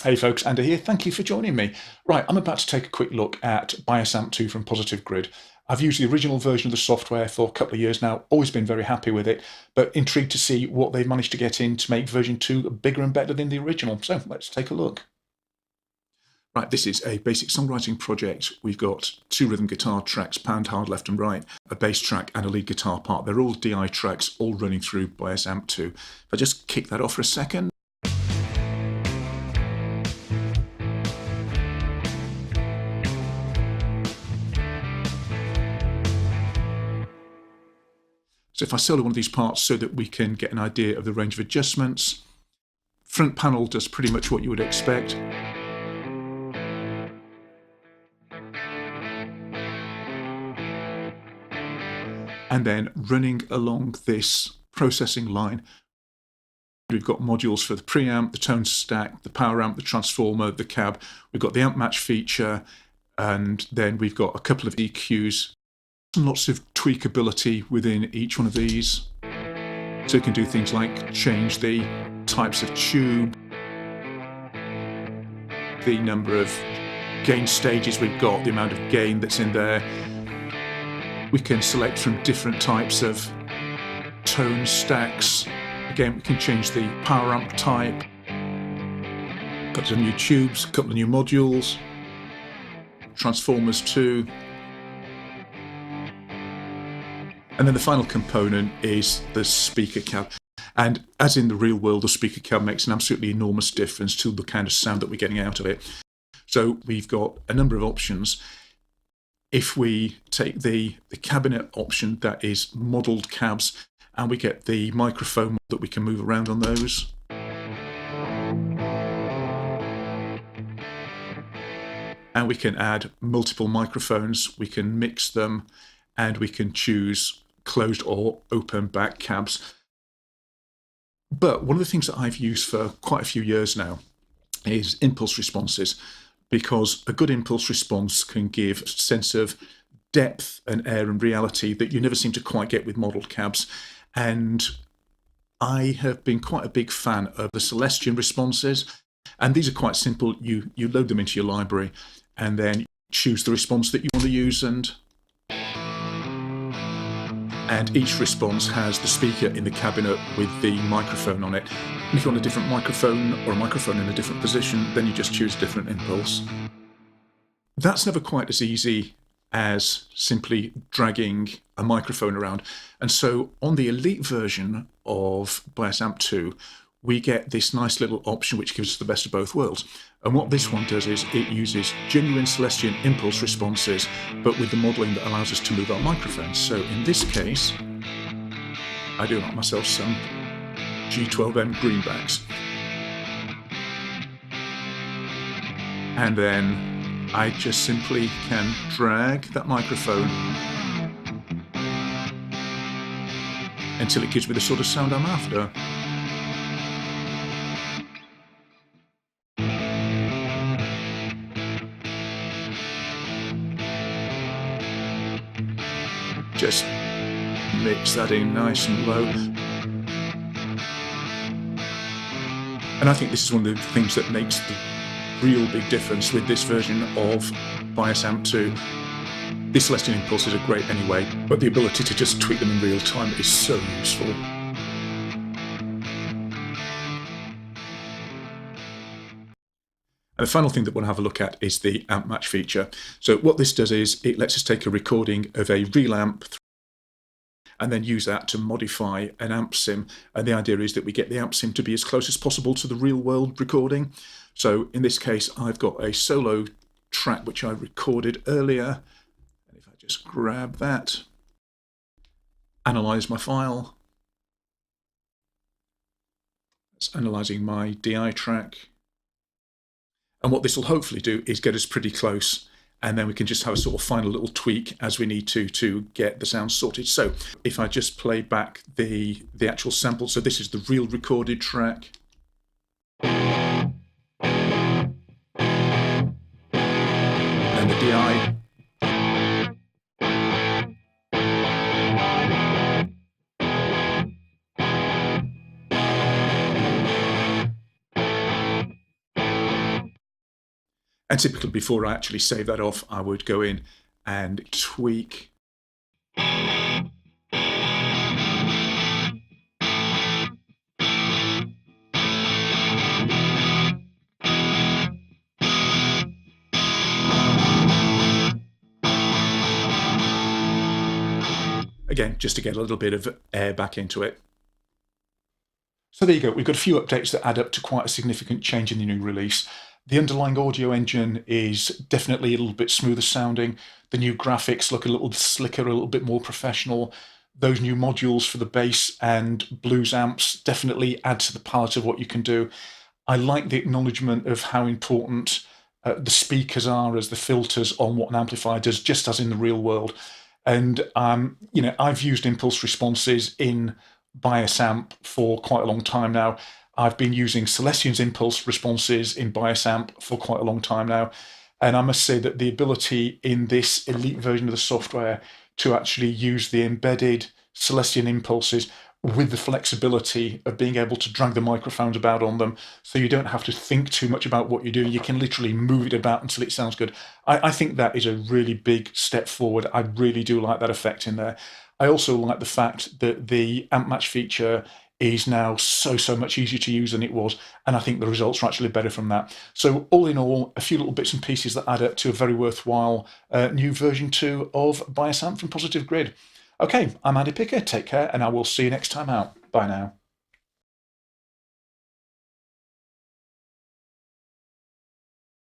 Hey folks, Andy here. Thank you for joining me. Right, I'm about to take a quick look at BiasAmp2 from Positive Grid. I've used the original version of the software for a couple of years now, always been very happy with it, but intrigued to see what they've managed to get in to make version 2 bigger and better than the original. So let's take a look. Right, this is a basic songwriting project. We've got 2 rhythm guitar tracks, pound hard left and right, a bass track and a lead guitar part. They're all DI tracks, all running through BiasAmp2. If I just kick that off for a second. So if I solo one of these parts so that we can get an idea of the range of adjustments, front panel does pretty much what you would expect. And then running along this processing line, we've got modules for the preamp, the tone stack, the power amp, the transformer, the cab. We've got the amp match feature, and then we've got a couple of EQs. Lots of tweakability within each one of these. So you can do things like change the types of tube, the number of gain stages we've got, the amount of gain that's in there. We can select from different types of tone stacks. Again, we can change the power amp type. Got some new tubes, a couple of new modules, transformers too. And then the final component is the speaker cab. And as in the real world, the speaker cab makes an absolutely enormous difference to the kind of sound that we're getting out of it. So we've got a number of options. If we take the cabinet option, that is modelled cabs, and we get the microphone that we can move around on those. And we can add multiple microphones, we can mix them, and we can choose closed or open back cabs. But one of the things that I've used for quite a few years now is impulse responses, because a good impulse response can give a sense of depth and air and reality that you never seem to quite get with modelled cabs. And I have been quite a big fan of the Celestion Responses, and these are quite simple. You load them into your library and then choose the response that you want to use, and each response has the speaker in the cabinet with the microphone on it. And if you want a different microphone or a microphone in a different position, then you just choose different impulse. That's never quite as easy as simply dragging a microphone around. And so on the Elite version of BiasAmp2, we get this nice little option which gives us the best of both worlds. And what this one does is it uses genuine Celestion impulse responses, but with the modelling that allows us to move our microphones. So in this case, I do like myself some G12M Greenbacks. And then I just simply can drag that microphone until it gives me the sort of sound I'm after. Just mix that in nice and low. And I think this is one of the things that makes the real big difference with this version of BiasAmp2. The Celestion impulses are great anyway, but the ability to just tweak them in real time is so useful. And the final thing that we'll have a look at is the amp match feature. So what this does is it lets us take a recording of a real amp and then use that to modify an amp sim. And the idea is that we get the amp sim to be as close as possible to the real world recording. So in this case, I've got a solo track which I recorded earlier. And if I just grab that, analyze my file. It's analyzing my DI track. And what this will hopefully do is get us pretty close, and then we can just have a sort of final little tweak as we need to get the sound sorted. So if I just play back the actual sample, so this is the real recorded track. And the DI. And typically before I actually save that off, I would go in and tweak. Again, just to get a little bit of air back into it. So there you go, we've got a few updates that add up to quite a significant change in the new release. The underlying audio engine is definitely a little bit smoother sounding. The new graphics look a little slicker, a little bit more professional. Those new modules for the bass and blues amps definitely add to the palette of what you can do. I like the acknowledgement of how important the speakers are as the filters on what an amplifier does, just as in the real world. And I've used impulse responses in bias amp for quite a long time now. I've been using Celestion's impulse responses in bias amp for quite a long time now. And I must say that the ability in this elite version of the software to actually use the embedded Celestion impulses with the flexibility of being able to drag the microphones about on them, so you don't have to think too much about what you're doing. You can literally move it about until it sounds good. I think that is a really big step forward. I really do like that effect in there. I also like the fact that the amp match feature is now so much easier to use than it was, and I think the results are actually better from that. So all in all, a few little bits and pieces that add up to a very worthwhile new version 2 of Bias Amp from Positive Grid. Okay, I'm Andy Picker, take care, and I will see you next time out. Bye now.